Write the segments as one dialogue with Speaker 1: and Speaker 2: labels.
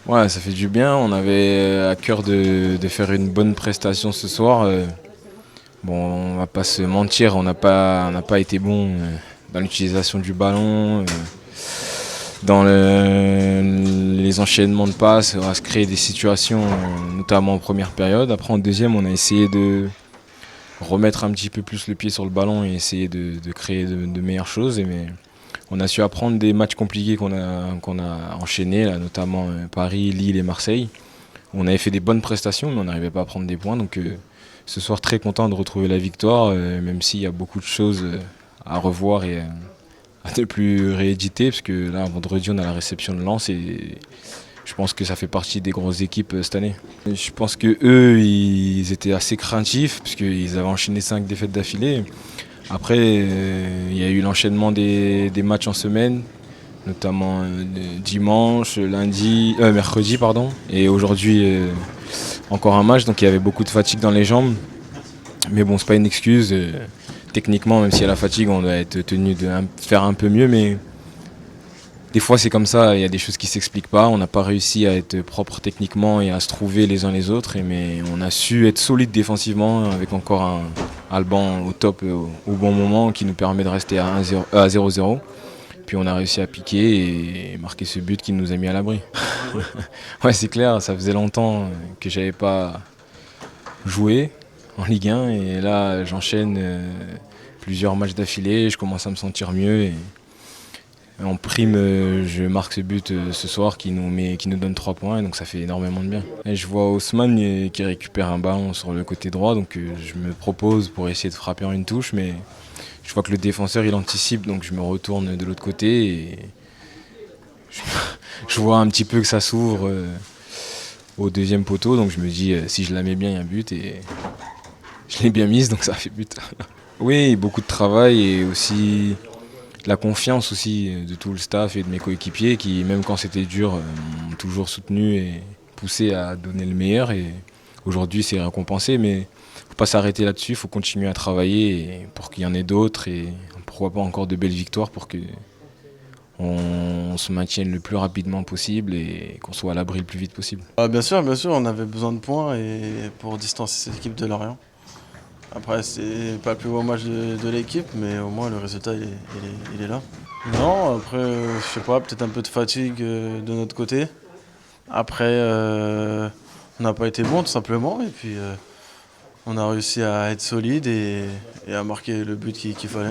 Speaker 1: Ouais, ça fait du bien. On avait à cœur de faire une bonne prestation ce soir. Bon, on va pas se mentir, on n'a pas été bon dans l'utilisation du ballon, dans les enchaînements de passes, à se créer des situations, notamment en première période. Après, en deuxième, on a essayé de remettre un petit peu plus le pied sur le ballon et essayer de créer de meilleures choses. Mais on a su apprendre des matchs compliqués qu'on a enchaînés, là, notamment Paris, Lille et Marseille. On avait fait des bonnes prestations, mais on n'arrivait pas à prendre des points. Donc ce soir, très content de retrouver la victoire, même s'il y a beaucoup de choses à revoir et à ne plus rééditer, parce que là, vendredi, on a la réception de Lens et je pense que ça fait partie des grosses équipes cette année. Et je pense que eux, ils étaient assez craintifs, parce qu'ils avaient enchaîné 5 défaites d'affilée. Après, il y a eu l'enchaînement des matchs en semaine, notamment dimanche, mercredi, pardon, et aujourd'hui encore un match, donc il y avait beaucoup de fatigue dans les jambes. Mais bon, c'est pas une excuse. Techniquement, même s'il y a la fatigue, on doit être tenu de faire un peu mieux, mais des fois c'est comme ça, il y a des choses qui s'expliquent pas. On n'a pas réussi à être propre techniquement et à se trouver les uns les autres, mais on a su être solide défensivement avec encore un Alban au top au bon moment qui nous permet de rester à 0-0. Puis on a réussi à piquer et marquer ce but qui nous a mis à l'abri. Ouais, c'est clair, ça faisait longtemps que j'avais pas joué en Ligue 1 et là j'enchaîne plusieurs matchs d'affilée, je commence à me sentir mieux et en prime je marque ce but ce soir qui nous donne 3 points, donc ça fait énormément de bien. Et je vois Haussmann qui récupère un ballon sur le côté droit, donc je me propose pour essayer de frapper en une touche, mais je vois que le défenseur il anticipe, donc je me retourne de l'autre côté et je vois un petit peu que ça s'ouvre au deuxième poteau, donc je me dis si je la mets bien il y a un but et je l'ai bien mise, donc ça a fait but. Oui, beaucoup de travail et aussi la confiance aussi de tout le staff et de mes coéquipiers qui, même quand c'était dur, m'ont toujours soutenu et poussé à donner le meilleur. Et aujourd'hui, c'est récompensé, mais il ne faut pas s'arrêter là-dessus, il faut continuer à travailler pour qu'il y en ait d'autres et pourquoi pas encore de belles victoires pour que on se maintienne le plus rapidement possible et qu'on soit à l'abri le plus vite possible.
Speaker 2: Bien sûr, on avait besoin de points et pour distancer cette équipe de Lorient. Après, c'est pas le plus beau match de l'équipe, mais au moins le résultat il est là. Non, après, je sais pas, peut-être un peu de fatigue de notre côté. Après, on n'a pas été bon tout simplement, et puis on a réussi à être solide et à marquer le but qu'il fallait.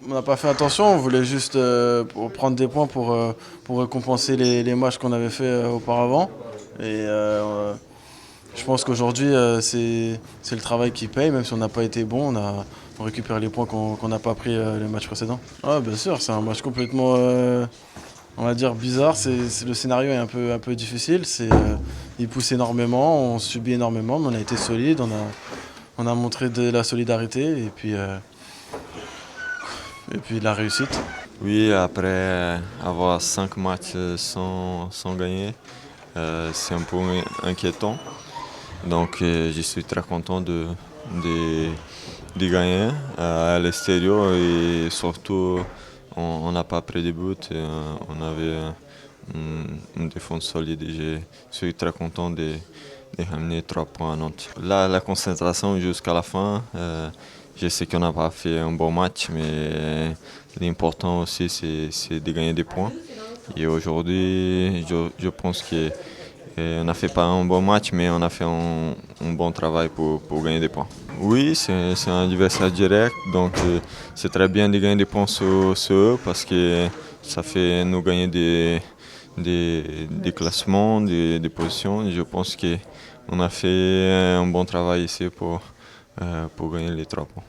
Speaker 2: On n'a pas fait attention, on voulait juste pour prendre des points pour récompenser les matchs qu'on avait fait auparavant. Et je pense qu'aujourd'hui, c'est le travail qui paye, même si on n'a pas été bon, on récupère les points qu'on n'a pas pris les matchs précédents. Ah, bien sûr, c'est un match complètement, on va dire, bizarre. Le scénario est un peu difficile. Il pousse énormément, on subit énormément, mais on a été solide, on a montré de la solidarité et puis de la réussite.
Speaker 3: Oui, après avoir 5 matchs sans gagner, c'est un peu inquiétant. Donc je suis très content de gagner à l'extérieur et surtout on n'a pas pris de but, on avait une défense solide et je suis très content de ramener 3 points à Nantes. Là, la concentration jusqu'à la fin. Je sais qu'on n'a pas fait un bon match, mais l'important aussi c'est de gagner des points. Et aujourd'hui, je pense qu'on n'a fait pas un bon match, mais on a fait un bon travail pour gagner des points. Oui, c'est un adversaire direct, donc c'est très bien de gagner des points sur eux parce que ça fait nous gagner des classements, des positions. Et je pense qu'on a fait un bon travail ici pour gagner les 3 points.